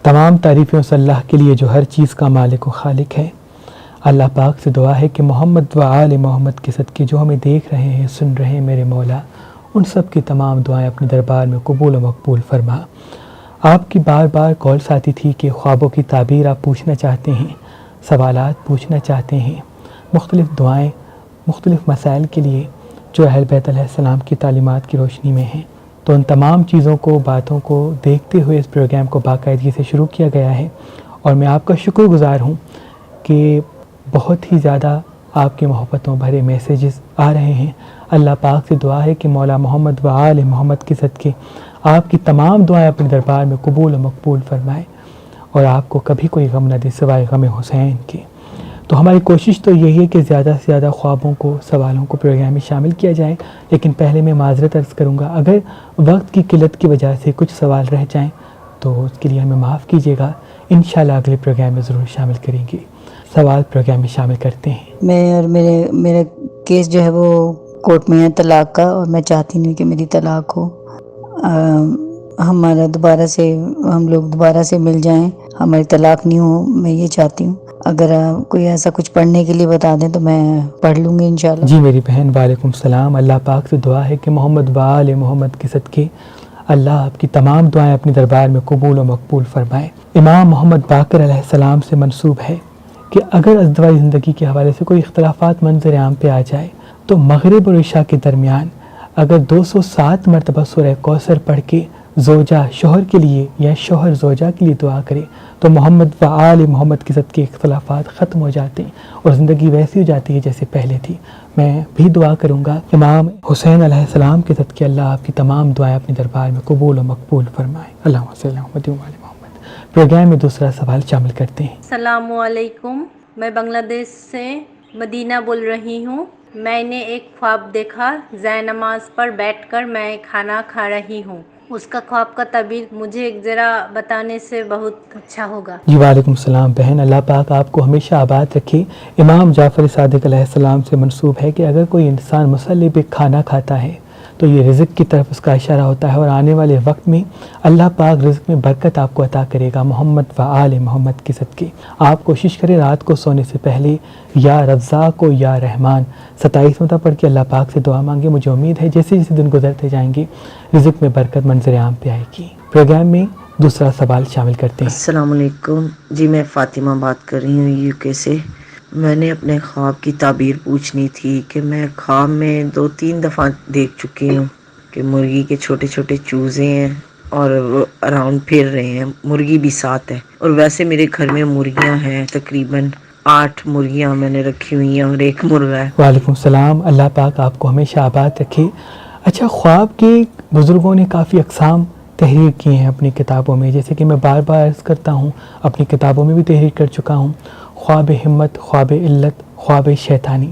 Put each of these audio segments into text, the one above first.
تمام تعریفیں اس اللہ کے لیے جو ہر چیز کا مالک و خالق ہے۔ اللہ پاک سے دعا ہے کہ محمد و آل محمد کے صدقے جو ہمیں دیکھ رہے ہیں، سن رہے ہیں میرے مولا، ان سب کی تمام دعائیں اپنے دربار میں قبول و مقبول فرما۔ آپ کی بار بار کالس آتی تھی کہ خوابوں کی تعبیر آپ پوچھنا چاہتے ہیں، سوالات پوچھنا چاہتے ہیں، مختلف دعائیں مختلف مسائل کے لیے جو اہل بیت علیہ السلام کی تعلیمات کی روشنی میں ہیں۔ تو ان تمام چیزوں کو، باتوں کو دیکھتے ہوئے اس پروگرام کو باقاعدگی سے شروع کیا گیا ہے، اور میں آپ کا شکر گزار ہوں کہ بہت ہی زیادہ آپ کی محبتوں بھرے میسیجز آ رہے ہیں۔ اللہ پاک سے دعا ہے کہ مولا محمد و آل محمد کے صدقے آپ کی تمام دعائیں اپنے دربار میں قبول و مقبول فرمائے، اور آپ کو کبھی کوئی غم نہ دے سوائے غم حسین کے۔ تو ہماری کوشش تو یہی ہے کہ زیادہ سے زیادہ خوابوں کو، سوالوں کو پروگرام میں شامل کیا جائے، لیکن پہلے میں معذرت عرض کروں گا اگر وقت کی قلت کی وجہ سے کچھ سوال رہ جائیں تو اس کے لیے ہمیں معاف کیجیے گا۔ انشاءاللہ اگلے پروگرام میں ضرور شامل کریں گے۔ سوال پروگرام میں شامل کرتے ہیں۔ میں اور میرا کیس جو ہے وہ کورٹ میں ہے طلاق کا، اور میں چاہتی نہیں کہ میری طلاق ہو، ہم لوگ دوبارہ سے مل جائیں، ہماری طلاق نہیں ہو، میں یہ چاہتی ہوں۔ اگر کوئی ایسا کچھ پڑھنے کے لیے بتا دیں تو میں پڑھ لوں گی انشاءاللہ۔ جی میری بہن، وعلیکم السلام۔ اللہ پاک سے دعا ہے کہ محمد و آل محمد کے صدقے اللہ آپ کی تمام دعائیں اپنے دربار میں قبول و مقبول فرمائے۔ امام محمد باقر علیہ السلام سے منسوب ہے کہ اگر ازدواجی زندگی کے حوالے سے کوئی اختلافات منظر عام پہ آ جائے تو مغرب اور عشاء کے درمیان اگر 207 مرتبہ سورہ کوثر پڑھ کے زوجہ شوہر کے لیے یا شوہر زوجہ کے لیے دعا کرے تو محمد و آل محمد کے صدقے اختلافات ختم ہو جاتے ہیں اور زندگی ویسی ہو جاتی ہے جیسے پہلے تھی۔ میں بھی دعا کروں گا امام حسین علیہ السلام کے صدقے اللہ آپ کی تمام دعائیں اپنے دربار میں قبول و مقبول فرمائے۔ اللہم صلی علی محمد و علی محمد۔ پروگرام میں دوسرا سوال شامل کرتے ہیں۔ السلام علیکم، میں بنگلہ دیش سے مدینہ بول رہی ہوں۔ میں نے ایک خواب دیکھا، زائے نماز پر بیٹھ کر میں کھانا کھا رہی ہوں۔ اس کا خواب کا تعبیر مجھے ذرا بتانے سے بہت اچھا ہوگا۔ جی وعلیکم السلام بہن، اللہ پاک آپ کو ہمیشہ آباد رکھے۔ امام جعفر صادق علیہ السلام سے منسوب ہے کہ اگر کوئی انسان مصلی پہ کھانا کھاتا ہے تو یہ رزق کی طرف اس کا اشارہ ہوتا ہے، اور آنے والے وقت میں اللہ پاک رزق میں برکت آپ کو عطا کرے گا محمد و آل محمد کے صدقے۔ آپ کوشش کریں رات کو سونے سے پہلے یا رزاق و یا رحمان 27 مرتبہ پڑھ کے اللہ پاک سے دعا مانگے۔ مجھے امید ہے جیسے جیسے دن گزرتے جائیں گے رزق میں برکت منظر عام پہ آئے گی۔ پروگرام میں دوسرا سوال شامل کرتے ہیں۔ السلام علیکم جی، میں فاطمہ بات کر رہی ہوں یو کے سے۔ میں نے اپنے خواب کی تعبیر پوچھنی تھی کہ میں خواب میں 2-3 دفعہ دیکھ چکی ہوں کہ مرغی کے چھوٹے چھوٹے چوزے ہیں اور وہ اراؤنڈ پھر رہے ہیں، مرغی بھی ساتھ ہے، اور ویسے میرے گھر میں مرغیاں ہیں، تقریباً 8 مرغیاں میں نے رکھی ہوئی ہیں اور 1 مرغا ہے۔ وعلیکم السلام، اللہ پاک آپ کو ہمیشہ آباد رکھے۔ اچھا، خواب کے بزرگوں نے کافی اقسام تحریر کی ہیں اپنی کتابوں میں، جیسے کہ میں بار بار عرض کرتا ہوں اپنی کتابوں میں بھی تحریر کر چکا ہوں۔ خواب ہمت، خواب علت، خواب شیطانی،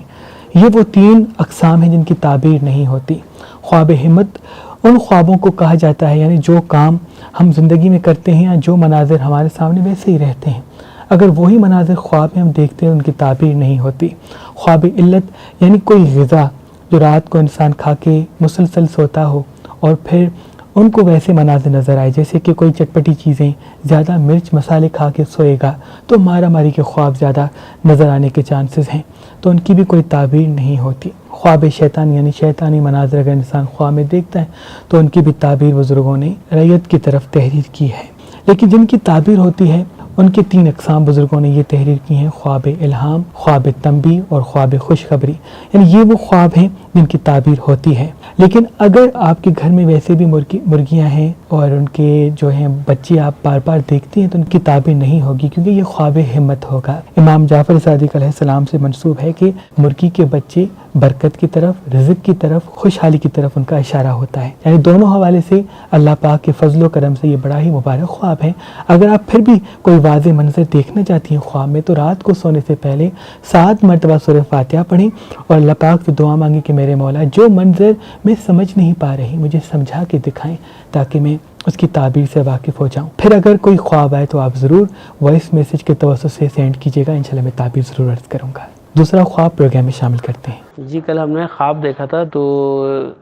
یہ وہ 3 اقسام ہیں جن کی تعبیر نہیں ہوتی۔ خواب ہمت ان خوابوں کو کہا جاتا ہے، یعنی جو کام ہم زندگی میں کرتے ہیں یا جو مناظر ہمارے سامنے ویسے ہی رہتے ہیں، اگر وہی مناظر خواب میں ہم دیکھتے ہیں ان کی تعبیر نہیں ہوتی۔ خواب علت یعنی کوئی غذا جو رات کو انسان کھا کے مسلسل سوتا ہو اور پھر ان کو ویسے مناظر نظر آئے، جیسے کہ کوئی چٹپٹی چیزیں، زیادہ مرچ مسالے کھا کے سوئے گا تو مارا ماری کے خواب زیادہ نظر آنے کے چانسز ہیں، تو ان کی بھی کوئی تعبیر نہیں ہوتی۔ خواب شیطانی یعنی شیطانی مناظر اگر انسان خواب میں دیکھتا ہے تو ان کی بھی تعبیر بزرگوں نے رعیت کی طرف تحریر کی ہے۔ لیکن جن کی تعبیر ہوتی ہے ان کے 3 اقسام بزرگوں نے یہ تحریر کی ہیں: خواب الہام، خواب تنبیہ اور خواب خوشخبری، یعنی یہ وہ خواب ہیں جن کی تعبیر ہوتی ہے۔ لیکن اگر آپ کے گھر میں ویسے بھی مرغیاں ہیں اور ان کے جو ہیں بچے آپ بار بار دیکھتے ہیں تو ان کی تعبیر نہیں ہوگی، کیونکہ یہ خواب ہمت ہوگا۔ امام جعفر صادق علیہ السلام سے منسوب ہے کہ مرغی کے بچے برکت کی طرف، رزق کی طرف، خوشحالی کی طرف ان کا اشارہ ہوتا ہے، یعنی دونوں حوالے سے اللہ پاک کے فضل و کرم سے یہ بڑا ہی مبارک خواب ہے۔ اگر آپ پھر بھی کوئی واضح منظر دیکھنا چاہتی ہیں خواب میں تو رات کو سونے سے پہلے 7 مرتبہ سورہ فاتحہ پڑھیں اور اللہ پاک سے دعا مانگیں کہ میرے مولا جو منظر میں سمجھ نہیں پا رہی مجھے سمجھا کے دکھائیں تاکہ میں اس کی تعبیر سے واقف ہو جاؤں۔ پھر اگر کوئی خواب آئے تو آپ ضرور وائس میسج کے توسط سے سینڈ کیجیے گا، انشاءاللہ میں تعبیر ضرور عرض کروں گا۔ دوسرا خواب پروگرام میں شامل کرتے ہیں۔ جی کل ہم نے خواب دیکھا تھا تو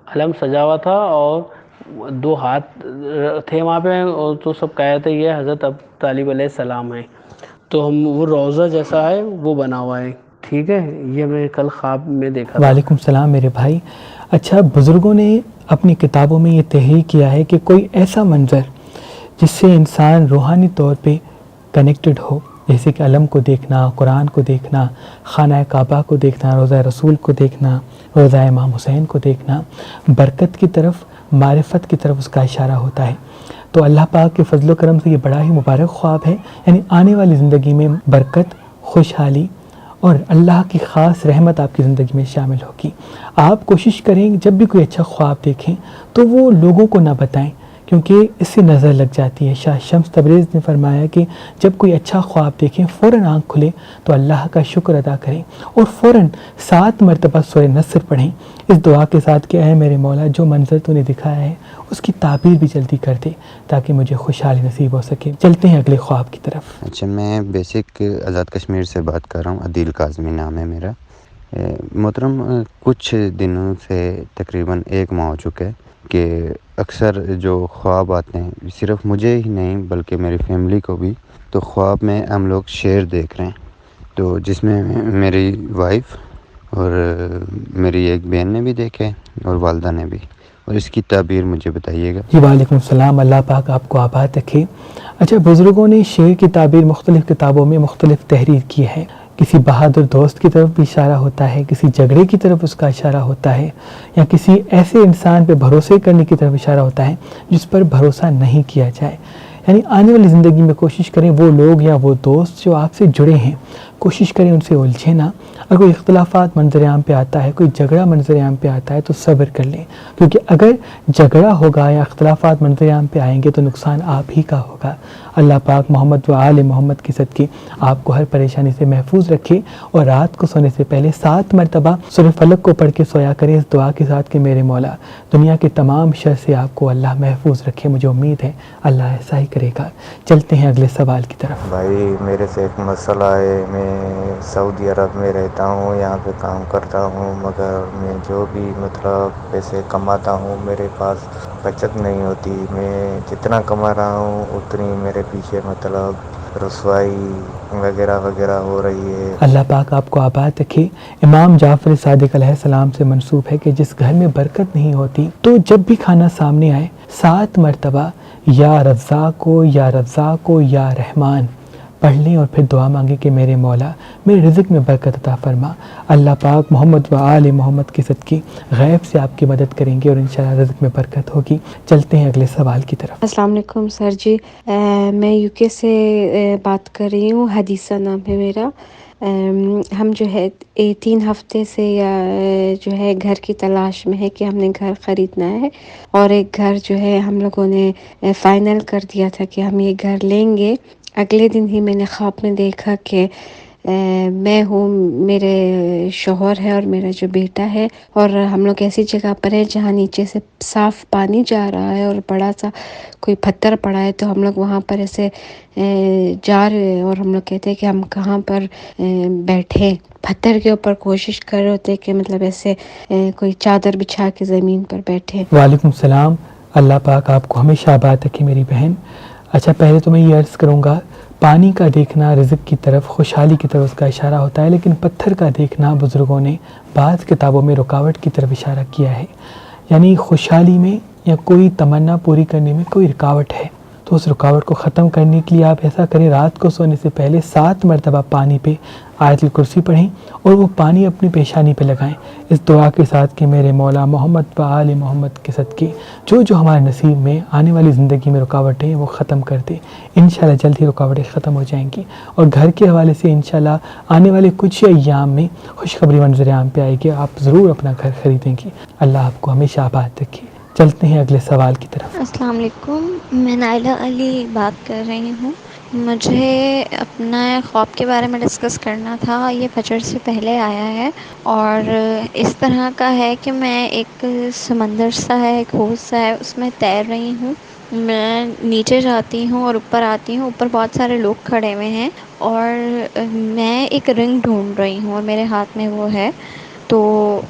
علم سجا ہوا تھا اور دو ہاتھ تھے وہاں پہ، اور تو سب کہتے یہ حضرت اب طالب علیہ السلام ہیں. تو ہم وہ روضہ جیسا ہے وہ بنا ہوا ہے. ٹھیک ہے، یہ میں کل خواب میں دیکھا تھا. وعلیکم السلام میرے بھائی. اچھا، بزرگوں نے اپنی کتابوں میں یہ تحریر کیا ہے کہ کوئی ایسا منظر جس سے انسان روحانی طور پہ کنیکٹڈ ہو، جیسے کہ علم کو دیکھنا، قرآن کو دیکھنا، خانہ کعبہ کو دیکھنا، روضہ رسول کو دیکھنا، روضہ امام حسین کو دیکھنا، برکت کی طرف، معرفت کی طرف اس کا اشارہ ہوتا ہے. تو اللہ پاک کے فضل و کرم سے یہ بڑا ہی مبارک خواب ہے. یعنی آنے والی زندگی میں برکت، خوشحالی اور اللہ کی خاص رحمت آپ کی زندگی میں شامل ہوگی. آپ کوشش کریں جب بھی کوئی اچھا خواب دیکھیں تو وہ لوگوں کو نہ بتائیں، کیونکہ اس سے نظر لگ جاتی ہے. شاہ شمس تبریز نے فرمایا کہ جب کوئی اچھا خواب دیکھیں فوراً آنکھ کھلے تو اللہ کا شکر ادا کریں اور فوراً 7 مرتبہ سورہ نصر پڑھیں، اس دعا کے ساتھ کہ اے میرے مولا جو منظر تو نے دکھایا ہے اس کی تعبیر بھی جلدی کر دے تاکہ مجھے خوشحالی نصیب ہو سکے. چلتے ہیں اگلے خواب کی طرف. اچھا، میں بیسک آزاد کشمیر سے بات کر رہا ہوں. عدیل کاظمی نام ہے میرا. محترم، کچھ دنوں سے تقریباً 1 ماہ ہو چکا ہے کہ اکثر جو خواب آتے ہیں، صرف مجھے ہی نہیں بلکہ میری فیملی کو بھی، تو خواب میں ہم لوگ شیر دیکھ رہے ہیں، تو جس میں میری وائف اور میری ایک بہن نے بھی دیکھے اور والدہ نے بھی، اور اس کی تعبیر مجھے بتائیے گا. جی وعلیکم السلام. اللہ پاک آپ کو آباد رکھے. اچھا، بزرگوں نے شیر کی تعبیر مختلف کتابوں میں مختلف تحریر کی ہے. کسی بہادر دوست کی طرف بھی اشارہ ہوتا ہے، کسی جھگڑے کی طرف اس کا اشارہ ہوتا ہے، یا کسی ایسے انسان پہ بھروسے کرنے کی طرف اشارہ ہوتا ہے جس پر بھروسہ نہیں کیا جائے. یعنی آنے والی زندگی میں کوشش کریں وہ لوگ یا وہ دوست جو آپ سے جڑے ہیں کوشش کریں ان سے الجھے نہ. اگر کوئی اختلافات منظر عام پہ آتا ہے، کوئی جھگڑا منظر عام پہ آتا ہے تو صبر کر لیں، کیونکہ اگر جھگڑا ہوگا یا اختلافات منظر عام پہ آئیں گے تو نقصان آپ ہی کا ہوگا. اللہ پاک محمد و آل محمد کی صدقے آپ کو ہر پریشانی سے محفوظ رکھے، اور رات کو سونے سے پہلے 7 مرتبہ سورہ فلق کو پڑھ کے سویا کریں اس دعا کے ساتھ کہ میرے مولا دنیا کے تمام شر سے آپ کو اللہ محفوظ رکھے. مجھے امید ہے اللہ ایسا ہی کرے گا. چلتے ہیں اگلے سوال کی طرف. بھائی میرے سے ایک مسئلہ ہے. میں سعودی عرب میں رہتا ہوں، یہاں پہ کام کرتا ہوں، مگر میں جو بھی مطلب پیسے کماتا ہوں میرے پاس بچت نہیں ہوتی. میں جتنا کما رہا ہوں اتنی میرے پیچھے مطلب رسوائی وغیرہ وغیرہ ہو رہی ہے. اللہ پاک آپ کو آباد رکھے. امام جعفر صادق علیہ السلام سے منسوب ہے کہ جس گھر میں برکت نہیں ہوتی تو جب بھی کھانا سامنے آئے 7 مرتبہ یا رزاق کو یا رزاق کو یا رحمان پڑھ لیں اور پھر دعا مانگیں کہ میرے مولا میرے رزق میں برکت عطا فرما. اللہ پاک محمد و آل محمد کے صدقے غیب سے آپ کی مدد کریں گے اور انشاءاللہ رزق میں برکت ہوگی. چلتے ہیں اگلے سوال کی طرف. السلام علیکم سر جی. میں یو کے سے بات کر رہی ہوں. حدیثہ نام ہے میرا. ہم جو ہے 3 ہفتے سے جو ہے گھر کی تلاش میں ہے کہ ہم نے گھر خریدنا ہے، اور ایک گھر جو ہے ہم لوگوں نے فائنل کر دیا تھا کہ ہم یہ گھر لیں گے. اگلے دن ہی میں نے خواب میں دیکھا کہ میں ہوں، میرے شوہر ہے اور میرا جو بیٹا ہے، اور ہم لوگ ایسی جگہ پر ہیں جہاں نیچے سے صاف پانی جا رہا ہے اور بڑا سا کوئی پتھر پڑا ہے. تو ہم لوگ وہاں پر ایسے جا رہے ہیں اور ہم لوگ کہتے ہیں کہ ہم کہاں پر بیٹھے. پتھر کے اوپر کوشش کر رہے ہوتے کہ مطلب ایسے کوئی چادر بچھا کے زمین پر بیٹھے. وعلیکم السلام. اللہ پاک آپ کو ہمیشہ آباد رکھے میری بہن. اچھا، پہلے تو میں یہ عرض کروں گا پانی کا دیکھنا رزق کی طرف، خوشحالی کی طرف اس کا اشارہ ہوتا ہے، لیکن پتھر کا دیکھنا بزرگوں نے بعض کتابوں میں رکاوٹ کی طرف اشارہ کیا ہے. یعنی خوشحالی میں یا کوئی تمنا پوری کرنے میں کوئی رکاوٹ ہے تو اس رکاوٹ کو ختم کرنے کے لیے آپ ایسا کریں، رات کو سونے سے پہلے 7 مرتبہ پانی پہ آیت الکرسی پڑھیں اور وہ پانی اپنی پیشانی پہ لگائیں اس دعا کے ساتھ کہ میرے مولا محمد و آل محمد کے صدقے جو ہمارے نصیب میں آنے والی زندگی میں رکاوٹیں ہیں وہ ختم کر دے. انشاءاللہ جلد ہی رکاوٹیں ختم ہو جائیں گی، اور گھر کے حوالے سے انشاءاللہ آنے والے کچھ ایام میں خوشخبری منظر عام پہ آئے گی. آپ ضرور اپنا گھر خریدیں گی. اللہ آپ کو ہمیشہ آباد رکھے. چلتے ہیں اگلے سوال کی طرف. السلام علیکم. میں نائلہ علی بات کر رہی ہوں. مجھے اپنا خواب کے بارے میں ڈسکس کرنا تھا. یہ فجر سے پہلے آیا ہے اور اس طرح کا ہے کہ میں ایک سمندر سا ہے، ایک حوض سا ہے، اس میں تیر رہی ہوں. میں نیچے جاتی ہوں اور اوپر آتی ہوں. اوپر بہت سارے لوگ کھڑے ہوئے ہیں اور میں ایک رنگ ڈھونڈ رہی ہوں اور میرے ہاتھ میں وہ ہے. تو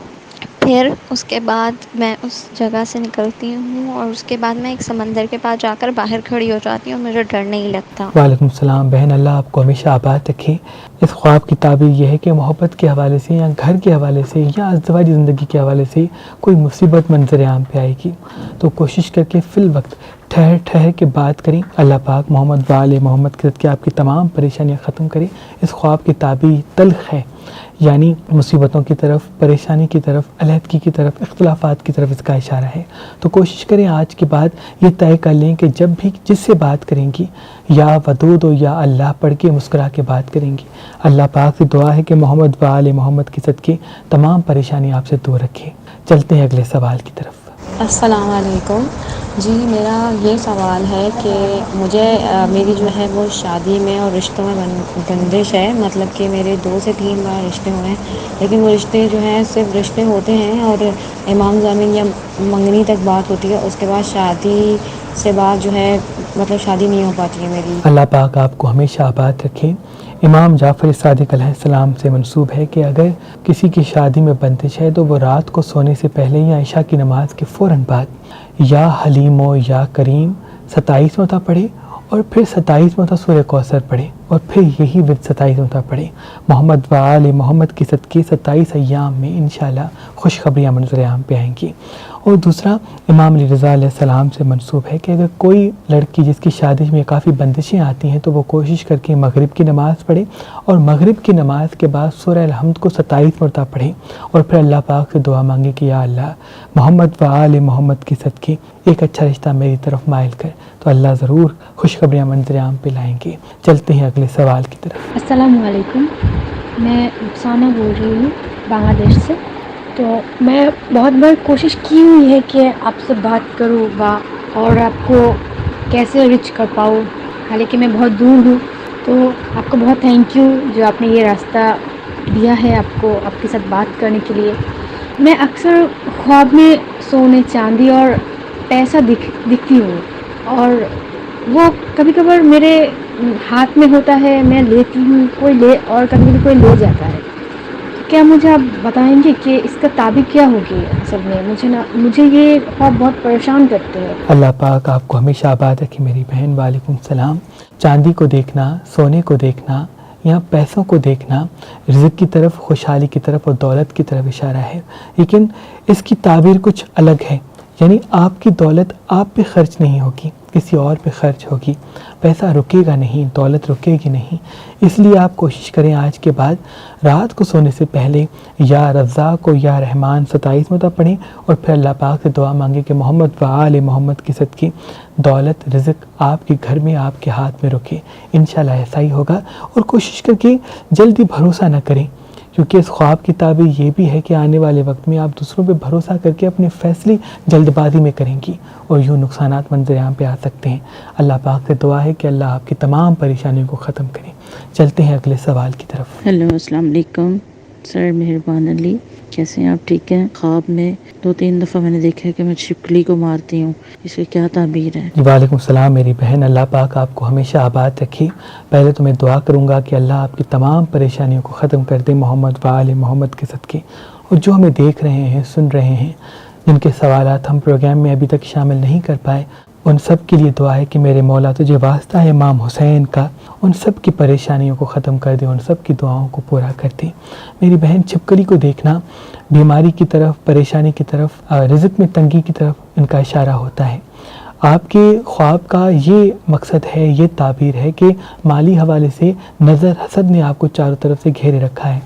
پھر اس کے بعد میں اس جگہ سے نکلتی ہوں اور اس کے بعد میں ایک سمندر کے پاس جا کر باہر کھڑی ہو جاتی ہوں، مجھے ڈر نہیں لگتا۔ وعلیکم السلام بہن، اللہ آپ کو ہمیشہ آباد رکھے۔ اس خواب کی تعبیر یہ ہے کہ محبت کے حوالے سے یا گھر کے حوالے سے یا ازدواجی زندگی کے حوالے سے کوئی مصیبت منظر عام پہ آئے گی تو کوشش کر کے فی الوقت ٹھہر کے بات کریں۔ اللہ پاک محمد و آل محمد کے صدقے آپ کی تمام پریشانیاں ختم کریں۔ اس خواب کی تعبیر تلخ ہے، یعنی مصیبتوں کی طرف، پریشانی کی طرف، علیحدگی کی طرف، اختلافات کی طرف اس کا اشارہ ہے۔ تو کوشش کریں آج کے بعد یہ طے کر لیں کہ جب بھی جس سے بات کریں گی یا ودود و یا اللہ پڑھ کے مسکرا کے بات کریں گی۔ اللہ پاک سے دعا ہے کہ محمد و آل محمد کے صدقے تمام پریشانی آپ سے دور رکھے۔ چلتے ہیں اگلے سوال کی طرف۔ السلام علیکم جی، میرا یہ سوال ہے کہ مجھے میری جو ہے وہ شادی میں اور رشتوں میں بندش ہے، مطلب کہ میرے 2 سے 3 بار رشتے ہوئے ہیں، لیکن وہ رشتے جو ہیں صرف رشتے ہوتے ہیں اور امام زامن یا منگنی تک بات ہوتی ہے، اس کے بعد شادی سے بعد جو ہے مطلب شادی نہیں ہو پاتی ہے میری۔ اللہ پاک آپ کو ہمیشہ آباد رکھے۔ امام جعفر صادق علیہ السلام سے منسوب ہے کہ اگر کسی کی شادی میں بندش ہے تو وہ رات کو سونے سے پہلے یا عشاء کی نماز کے فوراً بعد یا حلیم و یا کریم 27 مرتبہ پڑھے اور پھر 27 مرتبہ سورہ کوثر پڑھے اور پھر یہی ورد 27 مرتبہ پڑھے۔ محمد و آل محمد کی صدقے 27 ایام میں انشاءاللہ خوشخبریاں منظر عام پہ آئیں گی۔ اور دوسرا امام علی رضا علیہ السلام سے منسوب ہے کہ اگر کوئی لڑکی جس کی شادی میں کافی بندشیں آتی ہیں تو وہ کوشش کر کے مغرب کی نماز پڑھے اور مغرب کی نماز کے بعد سورہ الحمد کو 27 مرتبہ پڑھے اور پھر اللہ پاک سے دعا مانگے کہ یا اللہ محمد و آل محمد کی صدقے ایک اچھا رشتہ میری طرف مائل کر، تو اللہ ضرور خوشخبریاں منظر عام پہ لائیں گے۔ چلتے ہیں اگلے سوال کی طرف۔ السلام علیکم، میں افسانہ بول رہی ہوں بنگلہ دیش سے۔ تو میں بہت بار کوشش کی ہوئی ہے کہ آپ سے بات کروں اور آپ کو کیسے ریچ کر پاؤں، حالانکہ میں بہت دور ہوں۔ تو آپ کو بہت تھینک یو جو آپ نے یہ راستہ دیا ہے آپ کو آپ کے ساتھ بات کرنے کے لیے۔ میں اکثر خواب میں سونے چاندی اور پیسہ دکھتی ہوں اور وہ کبھی کبھار میرے ہاتھ میں ہوتا ہے، میں لیتی ہوں، اور کبھی کبھی کوئی لے جاتا ہے۔ کیا مجھے آپ بتائیں گے کہ اس کا تعبیر کیا ہوگی؟ اصل میں مجھے یہ خواب بہت پریشان کرتے ہیں۔ اللہ پاک آپ کو ہمیشہ آباد رکھے میری بہن۔ وعلیکم السلام۔ چاندی کو دیکھنا، سونے کو دیکھنا یا پیسوں کو دیکھنا رزق کی طرف، خوشحالی کی طرف اور دولت کی طرف اشارہ ہے، لیکن اس کی تعبیر کچھ الگ ہے، یعنی آپ کی دولت آپ پہ خرچ نہیں ہوگی، کسی اور پہ خرچ ہوگی، پیسہ رکے گا نہیں، دولت رکے گی نہیں۔ اس لیے آپ کوشش کریں آج کے بعد رات کو سونے سے پہلے یا رزاق کو یا رحمان 27 مرتبہ پڑھیں اور پھر اللہ پاک سے دعا مانگیں کہ محمد و آل محمد کی صدقے دولت رزق آپ کے گھر میں، آپ کے ہاتھ میں رکے۔ انشاءاللہ ایسا ہی ہوگا۔ اور کوشش کر کے جلدی بھروسہ نہ کریں، کیونکہ اس خواب کی تعبیر یہ بھی ہے کہ آنے والے وقت میں آپ دوسروں پہ بھروسہ کر کے اپنے فیصلے جلد بازی میں کریں گی اور یوں نقصانات منظر عام پہ آ سکتے ہیں۔ اللہ پاک سے دعا ہے کہ اللہ آپ کی تمام پریشانیوں کو ختم کرے۔ چلتے ہیں اگلے سوال کی طرف۔ ہیلو، السلام علیکم سر، مہربان علی، کیسے ہیں آپ؟ ٹھیک ہیں؟ خواب میں 2-3 دفعہ میں نے دیکھا ہے کہ میں چھپکلی کو مارتی ہوں، اس کی کیا تعبیر ہے؟ وعلیکم السلام میری بہن، اللہ پاک آپ کو ہمیشہ آباد رکھے۔ پہلے تو میں دعا کروں گا کہ اللہ آپ کی تمام پریشانیوں کو ختم کر دے محمد و آل محمد کے صدقے۔ اور جو ہمیں دیکھ رہے ہیں، سن رہے ہیں، جن کے سوالات ہم پروگرام میں ابھی تک شامل نہیں کر پائے، ان سب کے لیے دعا ہے کہ میرے مولا تجھے واسطہ ہے امام حسین کا، ان سب کی پریشانیوں کو ختم کر دے، ان سب کی دعاؤں کو پورا کر دے۔ میری بہن، چھپکلی کو دیکھنا بیماری کی طرف، پریشانی کی طرف، رزق میں تنگی کی طرف ان کا اشارہ ہوتا ہے۔ آپ کے خواب کا یہ مقصد ہے، یہ تعبیر ہے کہ مالی حوالے سے نظر حسد نے آپ کو چاروں طرف سے گھیرے رکھا ہے۔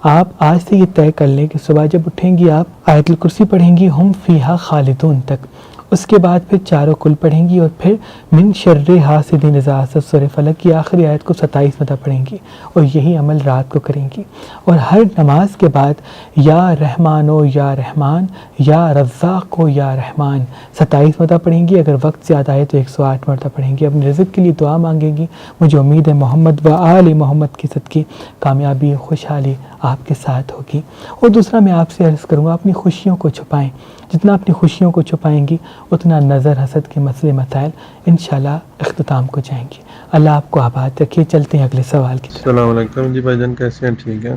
آپ آج سے یہ طے کر لیں کہ صبح جب اٹھیں گی آپ آیت الکرسی پڑھیں گی، ہم فیہا خالدون تک، اس کے بعد پھر چاروں کل پڑھیں گی اور پھر من شر حاسد اذا حسد سورہ فلق کی آخری آیت کو 27 مرتبہ پڑھیں گی اور یہی عمل رات کو کریں گی۔ اور ہر نماز کے بعد یا رحمان و یا رحمان، یا رزاق و یا رحمان 27 مرتبہ پڑھیں گی۔ اگر وقت زیادہ ہے تو 108 مرتبہ پڑھیں گی۔ اپنے رزق کے لیے دعا مانگیں گی۔ مجھے امید ہے محمد و آل محمد کی صدقے کامیابی، خوشحالی آپ کے ساتھ ہوگی۔ اور دوسرا میں آپ سے عرض کروں گا، اپنی خوشیوں کو چھپائیں۔ جتنا اپنی خوشیوں کو چھپائیں گی اتنا نظر حسد کے مسئلے مسائل انشاءاللہ اختتام کو جائیں گے۔ اللہ آپ کو آباد رکھے۔ چلتے ہیں اگلے سوال کی طرف۔ السلام علیکم جی بھائی جان، کیسے ہیں؟ ٹھیک ہے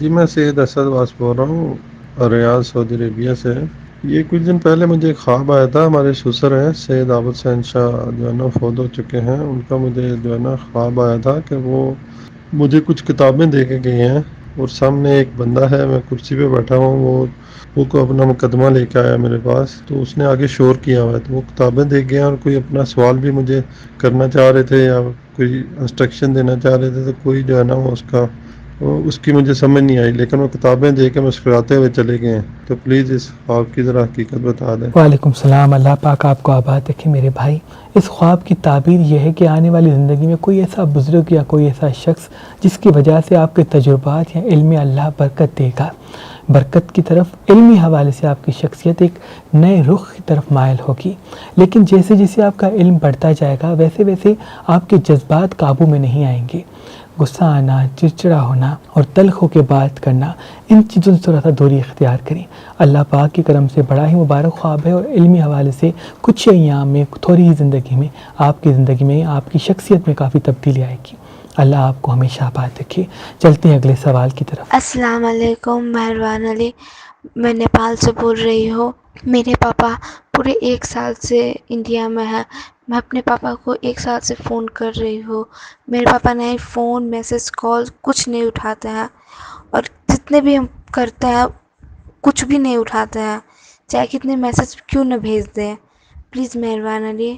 جی۔ میں سید اسد واس بول رہا ہوں ریاض سعودی عربیہ سے. یہ کچھ دن پہلے مجھے ایک خواب آیا تھا. ہمارے سسر ہیں سید عابد حسین شاہ جو ہے نا فوت ہو چکے ہیں. ان کا مجھے جو ہے نا خواب آیا تھا کہ وہ مجھے کچھ کتابیں دے کے گئے ہیں اور سامنے ایک بندہ ہے, میں کرسی پہ بیٹھا ہوں, وہ کو اپنا مقدمہ لے کے آیا میرے پاس. تو اس نے آگے شور کیا ہوا ہے, تو وہ کتابیں دے گئے اور کوئی اپنا سوال بھی مجھے کرنا چاہ رہے تھے یا کوئی انسٹرکشن دینا چاہ رہے تھے. تو کوئی جو ہے نا اس کی مجھے سمجھ نہیں آئی, لیکن وہ کتابیں دے کے مسکراتے ہوئے چلے گئے ہیں. تو پلیز اس خواب کی ذرا حقیقت بتا دیں. وعلیکم السلام. اللہ پاک آپ کو آباد رکھے میرے بھائی. اس خواب کی تعبیر یہ ہے کہ آنے والی زندگی میں کوئی ایسا بزرگ یا کوئی ایسا شخص جس کی وجہ سے آپ کے تجربات یا علم اللہ برکت دے گا. برکت کی طرف علمی حوالے سے آپ کی شخصیت ایک نئے رخ کی طرف مائل ہوگی. لیکن جیسے جیسے آپ کا علم بڑھتا جائے گا ویسے ویسے آپ کے جذبات قابو میں نہیں آئیں گے. غصہ آنا, چڑچڑا ہونا اور تلخ ہو کے بات کرنا, ان چیزوں سے تھوڑا سا دوری اختیار کریں. اللہ پاک کے کرم سے بڑا ہی مبارک خواب ہے اور علمی حوالے سے کچھ ایام میں تھوڑی ہی زندگی میں آپ کی زندگی میں آپ کی شخصیت میں کافی تبدیلی آئے گی. اللہ آپ کو ہمیشہ آباد رکھے. چلتے ہیں اگلے سوال کی طرف. السلام علیکم مہربان علی, میں نیپال سے بول رہی ہوں. میرے پاپا پورے 1 سال سے انڈیا میں ہیں. میں اپنے پاپا کو 1 سال سے فون کر رہی ہوں. میرے پاپا نئے فون, میسج, کال کچھ نہیں اٹھاتے ہیں, اور جتنے بھی ہم کرتے ہیں کچھ بھی نہیں اٹھاتے ہیں, چاہے کتنے میسج کیوں نہ بھیج دیں. پلیز مہربان علی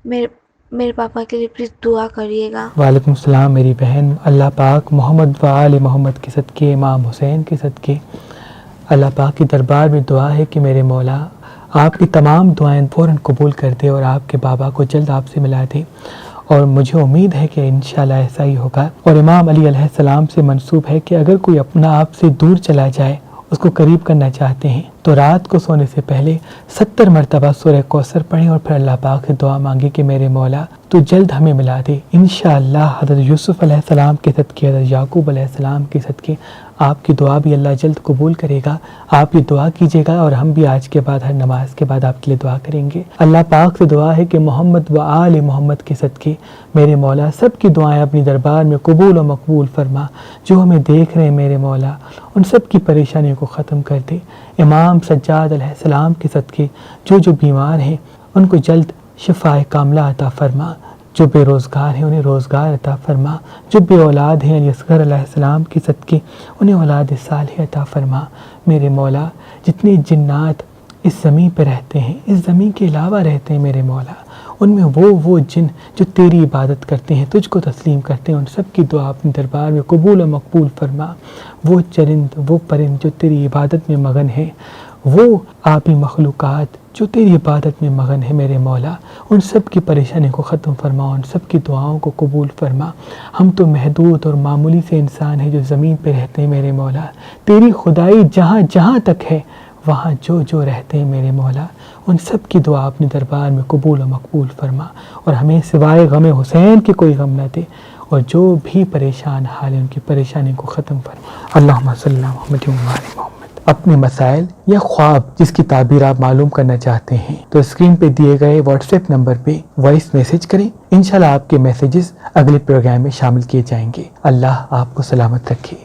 میرے پاپا کے لیے پلیز دعا کریے گا. وعلیکم السلام میری بہن. اللہ پاک محمد و آل محمد کے صدقے, امام حسین کے صدقے, اللہ پاک کی دربار میں دعا ہے کہ میرے مولا آپ کی تمام دعائیں فوراً قبول کر دے اور آپ کے بابا کو جلد آپ سے ملا دے. اور مجھے امید ہے کہ انشاءاللہ ایسا ہی ہوگا. اور امام علی علیہ السلام سے منسوب ہے کہ اگر کوئی اپنا آپ سے دور چلا جائے, اس کو قریب کرنا چاہتے ہیں, تو رات کو سونے سے پہلے 70 مرتبہ سورہ کوثر پڑھیں اور پھر اللہ پاک سے دعا مانگے کہ میرے مولا تو جلد ہمیں ملا دے. انشاءاللہ حضرت یوسف علیہ السلام کے صدقے, حضرت یعقوب علیہ السلام کے صدقے آپ کی دعا بھی اللہ جلد قبول کرے گا. آپ یہ دعا کیجیے گا اور ہم بھی آج کے بعد ہر نماز کے بعد آپ کے لیے دعا کریں گے. اللہ پاک سے دعا ہے کہ محمد و آل محمد کے صدقے میرے مولا سب کی دعائیں اپنی دربار میں قبول و مقبول فرما. جو ہمیں دیکھ رہے ہیں میرے مولا ان سب کی پریشانیوں کو ختم کر دے. امام سجاد علیہ السلام کے صدقے جو بیمار ہیں ان کو جلد شفاء کاملہ عطا فرما. جو بے روزگار ہیں انہیں روزگار عطا فرما. جو بے اولاد ہیں اصغر علیہ السلام کے صدقے انہیں اولاد صالح عطا فرما. میرے مولا جتنے جنات اس زمین پہ رہتے ہیں, اس زمین کے علاوہ رہتے ہیں میرے مولا, ان میں وہ جن جو تیری عبادت کرتے ہیں, تجھ کو تسلیم کرتے ہیں, ان سب کی دعا اپنے دربار میں قبول و مقبول فرما. وہ چرند وہ پرند جو تیری عبادت میں مگن ہیں, وہ آبی مخلوقات جو تیری عبادت میں مگن ہے میرے مولا, ان سب کی پریشانی کو ختم فرما, ان سب کی دعاؤں کو قبول فرما. ہم تو محدود اور معمولی سے انسان ہیں جو زمین پہ رہتے ہیں میرے مولا. تیری خدائی جہاں جہاں تک ہے وہاں جو رہتے ہیں میرے مولا, ان سب کی دعا اپنے دربار میں قبول و مقبول فرما. اور ہمیں سوائے غم حسین کے کوئی غم نہ دے, اور جو بھی پریشان حال ہیں ان کی پریشانی کو ختم فرما. اللہم صلی اللہ محمد و آل محمد. اپنے مسائل یا خواب جس کی تعبیر آپ معلوم کرنا چاہتے ہیں تو اسکرین پہ دیے گئے واٹس ایپ نمبر پہ وائس میسیج کریں. انشاءاللہ آپ کے میسیجز اگلے پروگرام میں شامل کیے جائیں گے. اللہ آپ کو سلامت رکھے.